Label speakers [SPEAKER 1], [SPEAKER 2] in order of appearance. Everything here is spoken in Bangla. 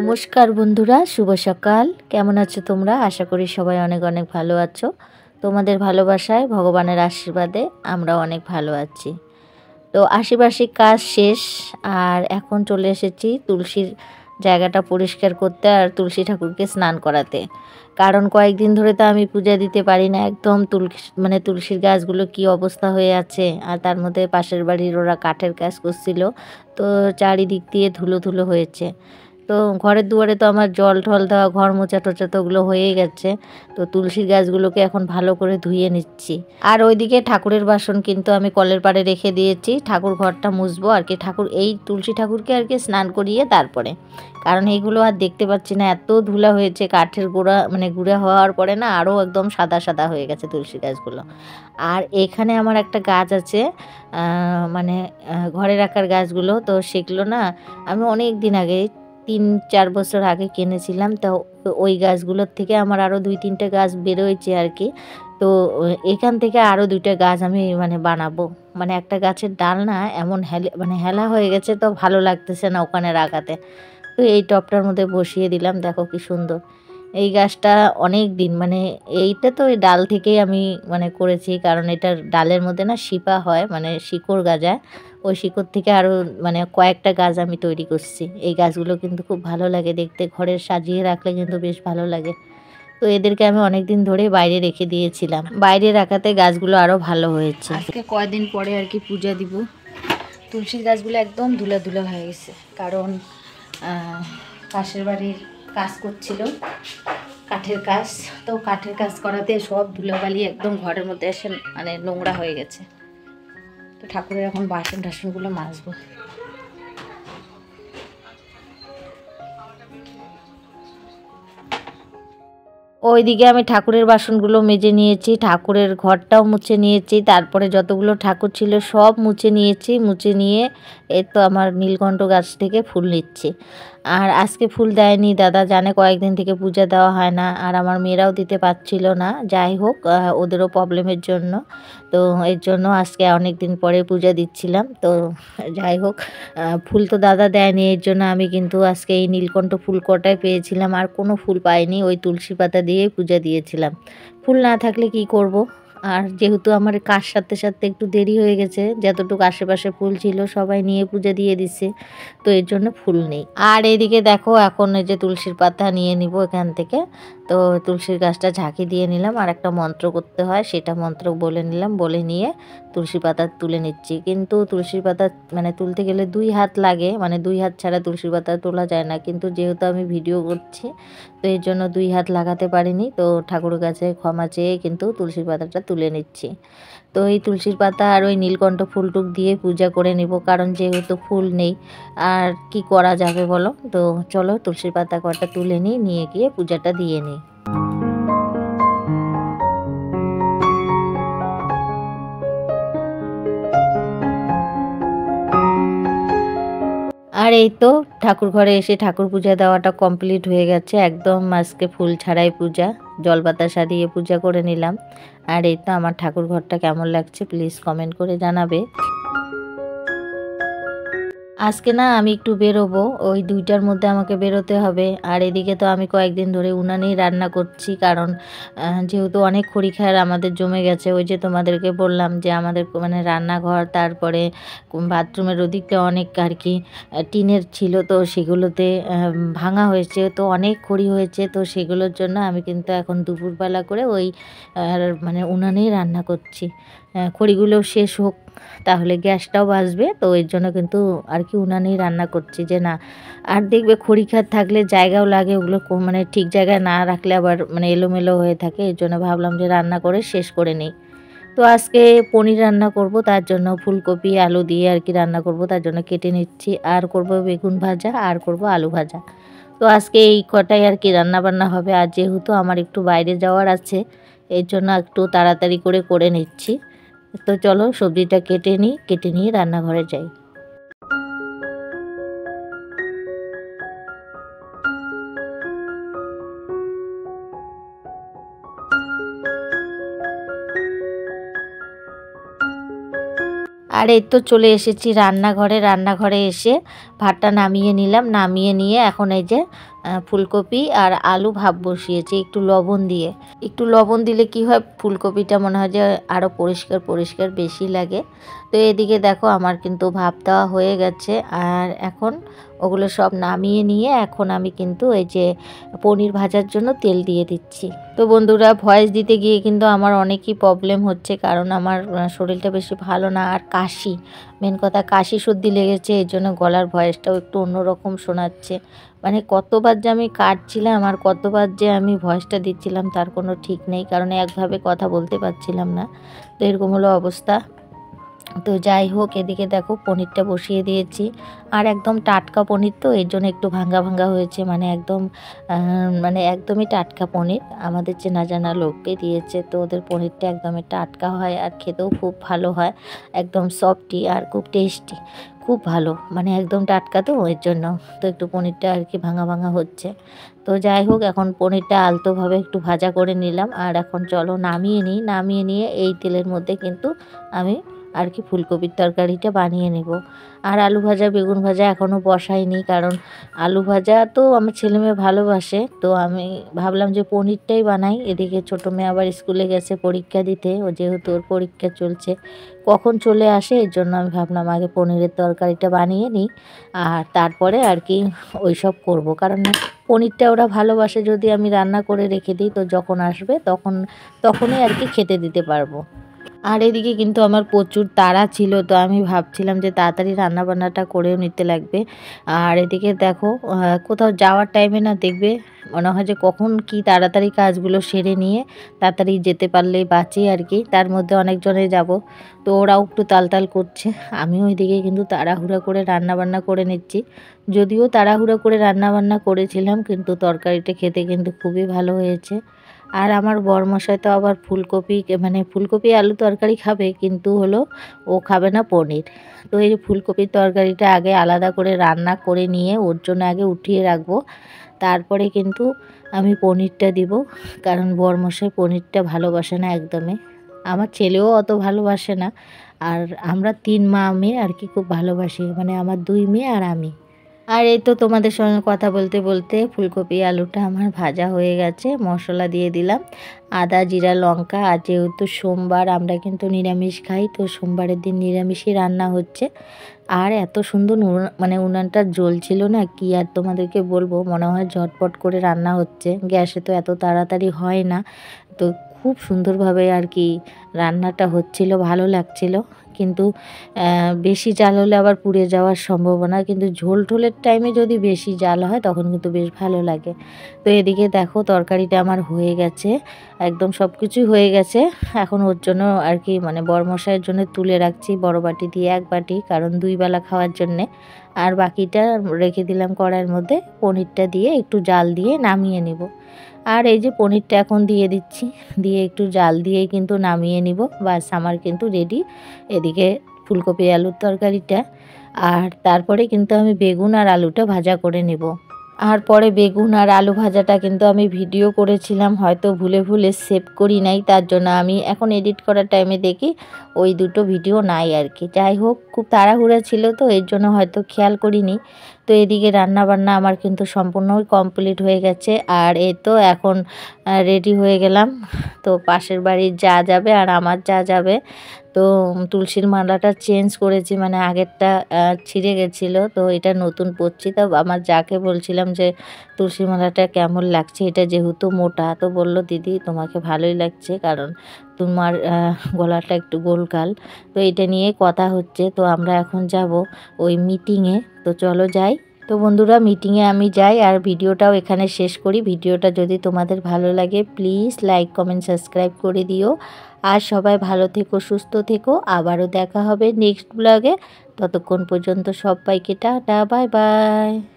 [SPEAKER 1] নমস্কার বন্ধুরা, শুভ সকাল। কেমন আছো তোমরা? আশা করি সবাই অনেক অনেক ভালো আছো। তোমাদের ভালোবাসায়, ভগবানের আশীর্বাদে আমরা অনেক ভালো আছি। তো আশিপাশি কাজ শেষ, আর এখন চলে এসেছি তুলসীর জায়গাটা পরিষ্কার করতে আর তুলসী ঠাকুরকে স্নান করাতে। কারণ কয়েকদিন ধরে তো আমি পূজা দিতে পারি না, একদম তুলসীর গাছগুলো কি অবস্থা হয়ে আছে। আর তার মধ্যে পাশের বাড়ির ওরা কাঠের কাজ করছিল, তো চারিদিক দিয়ে ধুলো ধুলো হয়েছে। তো ঘরের দুয়ারে তো আমার জল ঠল দেওয়া, ঘর মোছা টোচা তো ওগুলো হয়েই গেছে। তো তুলসীর গাছগুলোকে এখন ভালো করে ধুয়ে নিচ্ছি। আর ওইদিকে ঠাকুরের বাসন কিন্তু আমি কলের পাড়ে রেখে দিয়েছি, ঠাকুর ঘরটা মুছবো আর কি। এই তুলসী ঠাকুরকে আর কি স্নান করিয়ে তারপরে, কারণ এইগুলো আর দেখতে পাচ্ছি না, এত ধুলা হয়েছে। কাঠের গুঁড়া হওয়ার পরে না আরও একদম সাদা সাদা হয়ে গেছে তুলসী গাছগুলো। আর এখানে আমার একটা গাছ আছে, ঘরে রাখার গাছগুলো, তো সেগুলো না আমি অনেক দিন আগে 3-4 বছর আগে কিনেছিলাম। তো ওই গাছগুলোর থেকে আমার আরও 2-3টে গাছ বেরোয়েছে আর কি। তো এখান থেকে আরও 2টা গাছ আমি বানাবো। একটা গাছের ডাল না এমন হেলা হয়ে গেছে, তো ভালো লাগতেছে না ওখানে রাখাতে। তো এই টবটার মধ্যে বসিয়ে দিলাম, দেখো কি সুন্দর। এই গাছটা অনেক দিন এইটা তো এই ডাল থেকেই আমি করেছি, কারণ এটার ডালের মধ্যে না শিপা হয়, শিকড় গাজায়। ওই শিকড় থেকে আরও কয়েকটা গাছ আমি তৈরি করছি। এই গাছগুলো কিন্তু খুব ভালো লাগে দেখতে, ঘরের সাজিয়ে রাখলে কিন্তু বেশ ভালো লাগে। তো এদেরকে আমি অনেক দিন ধরে বাইরে রেখে দিয়েছিলাম, বাইরে রাখাতে গাছগুলো আরও ভালো হয়েছে। আজকে কয়দিন পরে আর কি পূজা দিব। তুলসীর গাছগুলো একদম ধুলা ধুলা হয়ে গেছে, কারণ পাশের বাড়ির কাজ করছিল, কাঠের কাজ। তো কাঠের কাজ করাতে সব ধুলোবালি একদম ঘরের মধ্যে এসে নোংরা হয়ে গেছে। তো ঠাকুরের এখন বাসন টাসনগুলো মাজবো। ওইদিকে আমি ঠাকুরের বাসনগুলো মেজে নিয়েছি, ঠাকুরের ঘরটাও মুছে নিয়েছি, তারপরে যতগুলো ঠাকুর ছিল সব মুছে নিয়েছি। মুছে নিয়ে এই তো আমার নীলকণ্ঠ গাছ থেকে ফুল নিচ্ছি। আর আজকে ফুল দেয়নি দাদা, জানে কয়েকদিন থেকে পূজা দেওয়া হয় না, আর আমার মেয়েরাও দিতে পারছিল না। যাই হোক, ওদেরও প্রবলেমের জন্য, তো এর জন্য আজকে অনেক দিন পরে পূজা দিচ্ছিলাম। তো যাই হোক, ফুল তো দাদা দেয়নি, এর জন্য আমি কিন্তু আজকে এই নীলকণ্ঠ ফুল কটাই পেয়েছিলাম, আর কোনো ফুল পাইনি। ওই তুলসী পাতা দিয়ে পূজা দিয়েছিলাম। ফুল না থাকলে কি করব। আর যেহেতু আমার কাজ সাথে সাথে একটু দেরি হয়ে গেছে, যতটুকু আশেপাশে ফুল ছিল সবাই নিয়ে পূজা দিয়ে দিছে, তো এর জন্য ফুল নেই। আর এইদিকে দেখো, এখন এই যে তুলসীর পাতা নিয়ে নিব এখান থেকে। তো তুলসীর গাছটা ঝাঁকি দিয়ে নিলাম, আর একটা মন্ত্র করতে হয়, সেটা মন্ত্র বলে নিলাম। বলে নিয়ে তুলসী পাতা তুলে নিচ্ছি। কিন্তু তুলসীর পাতা তুলতে গেলে 2 হাত লাগে, 2 হাত ছাড়া তুলসীর পাতা তোলা যায় না। কিন্তু যেহেতু আমি ভিডিও করছি, তো এর জন্য 2 হাত লাগাতে পারিনি। তো ঠাকুরের কাছে ক্ষমা চেয়ে কিন্তু তুলসীর পাতাটা তুলে নিচ্ছি। তো এই তুলসীর পাতা আর ওই নীলকণ্ঠ ফুলটুক দিয়ে পূজা করে নিব, কারণ যেহেতু ফুল নেই আর কি করা যাবে বলো। তো চলো তুলসীর পাতা কটা তুলে নিয়ে গিয়ে পূজাটা দিয়ে নিই। আর এই তো ঠাকুর ঘরে এসে ঠাকুর পূজা দেওয়াটা কমপ্লিট হয়ে গেছে, একদম আজকে ফুল ছাড়াই পূজা, জল বাতাসা দিয়ে পূজা করে নিলাম। আর এই তো আমার ঠাকুর ঘরটা কেমন লাগছে প্লিজ কমেন্ট করে জানাবে। আজকে না আমি একটু বেরোবো, ওই 2টার মধ্যে আমাকে বেরোতে হবে। আর এদিকে তো আমি কয়েকদিন ধরে উনানেই রান্না করছি, কারণ যেহেতু অনেক খড়িখার আমাদের জমে গেছে। ওই যে তোমাদেরকে বললাম যে আমাদের রান্নাঘর, তারপরে বাথরুমের ওদিকটা অনেক আর কি টিনের ছিল, তো সেগুলোতে ভাঙা হয়েছে, তো অনেক খড়ি হয়েছে। তো সেগুলোর জন্য আমি কিন্তু এখন দুপুরবেলা করে ওই উনানেই রান্না করছি। খড়িগুলো শেষ হোক, তাহলে গ্যাসটাও বাঁচবে। তো এর জন্য কিন্তু আর কি উনানেই রান্না করছি, যে না আর দেখবে খড়িখার থাকলে জায়গাও লাগে, ওগুলো ঠিক জায়গায় না রাখলে আবার এলোমেলো হয়ে থাকে। এর জন্য ভাবলাম যে রান্না করে শেষ করে নিই। তো আজকে পনির রান্না করব, তার জন্য ফুলকপি আলু দিয়ে আর কি রান্না করব, তার জন্য কেটে নিচ্ছি। আর করব বেগুন ভাজা, আর করব আলু ভাজা। তো আজকে এই কটাই আর কি রান্না বান্না হবে। আর যেহেতু আমার একটু বাইরে যাওয়ার আছে, এর জন্য একটু তাড়াতাড়ি করে নিচ্ছি। তো চলো সবজিটা কেটে নিয়ে রান্নাঘরে যাই। আর এই তো চলে এসেছি রান্নাঘরে এসে ভাতটা নামিয়ে নিলাম। নামিয়ে নিয়ে এখন এই যে ফুলকপি আর আলু ভাপ বসিয়েছি একটু লবণ দিয়ে। একটু লবণ দিলে কি হয়, ফুলকপিটা মনে হয় যে আরও পরিষ্কার পরিষ্কার বেশি লাগে। তো এদিকে দেখো আমার কিন্তু ভাপ দেওয়া হয়ে গেছে, আর এখন ওগুলো সব নামিয়ে নিয়ে এখন আমি কিন্তু এই যে পনির ভাজার জন্য তেল দিয়ে দিচ্ছি। তো বন্ধুরা, ভয়েস দিতে গিয়ে কিন্তু আমার অনেকই প্রবলেম হচ্ছে, কারণ আমার শরীরটা বেশি ভালো না, আর কাশি, মেন কথা কাশি সর্দি লেগেছে, এই জন্য গলার ভয়েসটাও একটু অন্যরকম শোনাচ্ছে। মানে কতবার যে আমি কাটছিলাম আর কতবার যে আমি ভয়েসটা দিচ্ছিলাম তার কোনো ঠিক নেই, কারণ একভাবে কথা বলতে পারছিলাম না। তো এরকম হলো অবস্থা। তো যাই হোক, এদিকে দেখো পনিরটা বসিয়ে দিয়েছি, আর একদম টাটকা পনির, তো এর জন্য একটু ভাঙ্গা ভাঙ্গা হয়েছে, মানে একদমই টাটকা পনির, আমাদের চেনা জানা লোককে দিয়েছে, তো ওদের পনিরটা একদমই টাটকা হয় আর খেতেও খুব ভালো হয়, একদম সফটি আর খুব টেস্টি, খুব ভালো, মানে একদম টাটকা, তো এর জন্য তো একটু পনিরটা আর কি ভাঙা ভাঙা হচ্ছে। তো যাই হোক, এখন পনিরটা আলতোভাবে একটু ভাজা করে নিলাম, আর এখন চলো নামিয়ে নিই। নামিয়ে নিয়ে এই তেলের মধ্যে কিন্তু আমি আর কি ফুলকপির তরকারিটা বানিয়ে নেব। আর আলু ভাজা বেগুন ভাজা এখনও বসাইনি, কারণ আলু ভাজা তো আমার ছেলে মেয়ে ভালোবাসে, তো আমি ভাবলাম যে পনিরটাই বানাই। এদিকে ছোটো মেয়ে আবার স্কুলে গেছে পরীক্ষা দিতে, ও যেহেতু ওর পরীক্ষা চলছে, কখন চলে আসে, এর জন্য আমি ভাবলাম আগে পনিরের তরকারিটা বানিয়ে নিই, আর তারপরে আর কি ওই সব করবো, কারণ পনিরটা ওরা ভালোবাসে, যদি আমি রান্না করে রেখে দিই তো যখন আসবে তখনই আর কি খেতে দিতে পারবো। আর এদিকে কিন্তু আমার প্রচুর তাড়া ছিল, তো আমি ভাবছিলাম যে তাড়াতাড়ি রান্নাবান্নাটা করেও নিতে লাগবে। আর এদিকে দেখো, কোথাও যাওয়ার টাইমে না দেখবে মনে হয় যে কখন কি তাড়াতাড়ি কাজগুলো সেরে নিয়ে তাড়াতাড়ি যেতে পারলেই বাঁচি আর কি, তার মধ্যে অনেকজনে যাব, তো ওরাও একটু তালতাল করছে, আমিও ওইদিকে কিন্তু তাড়াহুড়া করে রান্নাবান্না করে নিচ্ছি। যদিও তাড়াহুড়া করে রান্নাবান্না করেছিলাম, কিন্তু তরকারিটা খেতে কিন্তু খুবই ভালো হয়েছে। আর আমার বরমশাই তো আবার ফুলকপি আলু তরকারি খাবে, কিন্তু হলো ও খাবে না পনির। তো এই ফুলকপির তরকারিটা আগে আলাদা করে রান্না করে নিয়ে ওর জন্য আগে উঠিয়ে রাখবো, তারপরে কিন্তু আমি পনিরটা দিব, কারণ বরমশাই পনিরটা ভালোবাসে না একদমই, আমার ছেলেও অত ভালোবাসে না। আর আমরা 3 মা মেয়ে আর কি খুব ভালোবাসি, মানে আমার 2 মেয়ে আর আমি। আর এই তো তোমাদের সঙ্গে কথা বলতে বলতে ফুলকপি আলুটা আমার ভাজা হয়ে গেছে, মশলা দিয়ে দিলাম, আদা জিরা লঙ্কা। আর যেহেতু সোমবার আমরা কিন্তু নিরামিষ খাই, তো সোমবারের দিন নিরামিষই রান্না হচ্ছে। আর এত সুন্দর মানে উনানটা জ্বলছিল না, কি আর তোমাদেরকে বলবো, মনে হয় ঝটপট করে রান্না হচ্ছে, গ্যাসে তো এত তাড়াতাড়ি হয় না, তো খুব সুন্দরভাবে আর কি রান্নাটা হচ্ছিল, ভালো লাগছিল। কিন্তু বেশি জাল হলে আবার পুড়ে যাওয়ার সম্ভাবনা, কিন্তু ঝোল ঢোলের টাইমে যদি বেশি জাল হয় তখন কিন্তু বেশ ভালো লাগে। তো এদিকে দেখো তরকারিটা আমার হয়ে গেছে, একদম সব কিছুই হয়ে গেছে। এখন ওর জন্য আর কি মানে বরমশাইয়ের জন্য তুলে রাখছি বড় বাটি দিয়ে 1 বাটি, কারণ 2 বেলা খাওয়ার জন্যে, আর বাকিটা রেখে দিলাম কড়াইয়ের মধ্যে, পনিরটা দিয়ে একটু জাল দিয়ে নামিয়ে নিব। আর এই যে পনিরটা এখন দিয়ে দিচ্ছি, দিয়ে একটু জাল দিয়েই কিন্তু নামিয়ে নিব, বাস আমার কিন্তু রেডি এদিকে ফুলকপি আলুর তরকারিটা। আর তারপরে কিন্তু আমি বেগুন আর আলুটা ভাজা করে নেব। আর পরে বেগুন আর আলু ভাজাটা কিন্তু আমি ভিডিও করেছিলাম, হয়তো ভুলে ভুলে সেভ করি নাই, তার জন্য আমি এখন এডিট করার টাইমে দেখি ওই দুটো ভিডিও নাই আর কি। যাই হোক, খুব তাড়াহুড়া ছিল তো এর জন্য হয়তো খেয়াল করিনি। তো এদিকে রান্না বান্না আমার কিন্তু সম্পূর্ণই কমপ্লিট হয়ে গেছে, আর এই তো এখন রেডি হয়ে গেলাম। তো পাশের বাড়ির যা যাবে আর আমার যা যাবে, তো তুলসীর মালাটা চেঞ্জ করেছি, মানে আগেরটা ছিঁড়ে গেছিলো, তো এটা নতুন পরছি। তো আমার যাকে বলছিলাম যে তুলসী মালাটা কেমন লাগছে, এটা যেহেতু মোটা, তো বলল দিদি তোমাকে ভালোই লাগছে, কারণ তোমার গলাটা একটু গোলগাল। তো এটা নিয়ে কথা হচ্ছে, তো আমরা এখন যাব ওই মিটিংয়ে, তো চলো যাই। তো বন্ধুরা, মিটিংয়ে আমি যাই, আর ভিডিওটাও এখানে শেষ করি। ভিডিওটা যদি তোমাদের ভালো লাগে প্লিজ লাইক কমেন্ট সাবস্ক্রাইব করে দিও, আর সবাই ভালো থেকো সুস্থ থেকো, আবারও দেখা হবে নেক্সট ব্লগে। ততক্ষণ পর্যন্ত সবাইকে টাটা, বাই বাই।